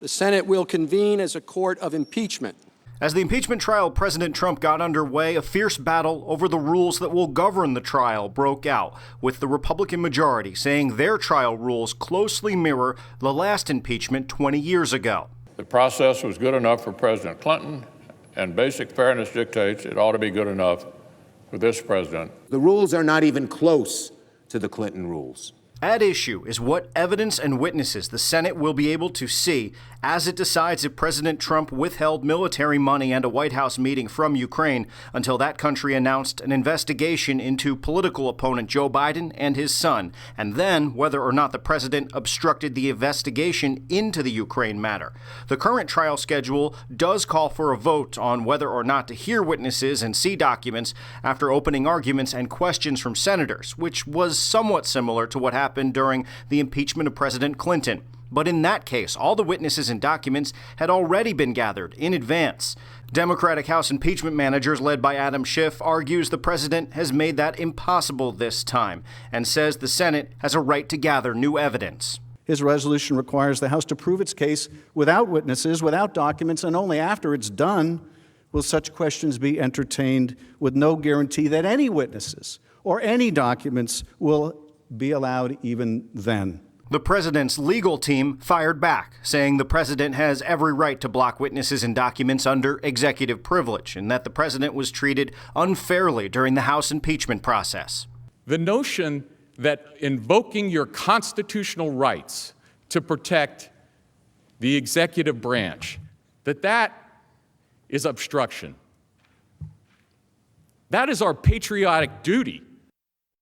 The Senate will convene as a court of impeachment. As the impeachment trial President Trump got underway, a fierce battle over the rules that will govern the trial broke out, with the Republican majority saying their trial rules closely mirror the last impeachment 20 years ago. The process was good enough for President Clinton, and basic fairness dictates it ought to be good enough for this president. The rules are not even close to the Clinton rules. At issue is what evidence and witnesses the Senate will be able to see as it decides if President Trump withheld military money and a White House meeting from Ukraine until that country announced an investigation into political opponent Joe Biden and his son, and then whether or not the president obstructed the investigation into the Ukraine matter. The current trial schedule does call for a vote on whether or not to hear witnesses and see documents after opening arguments and questions from senators, which was somewhat similar to what happened during the impeachment of President Clinton. But in that case, all the witnesses and documents had already been gathered in advance. Democratic House impeachment managers led by Adam Schiff argues the president has made that impossible this time and says the Senate has a right to gather new evidence. His resolution requires the House to prove its case without witnesses, without documents, and only after it's done will such questions be entertained, with no guarantee that any witnesses or any documents will be allowed even then. The president's legal team fired back, saying the president has every right to block witnesses and documents under executive privilege, and that the president was treated unfairly during the House impeachment process. The notion that invoking your constitutional rights to protect the executive branch, that is obstruction. That is our patriotic duty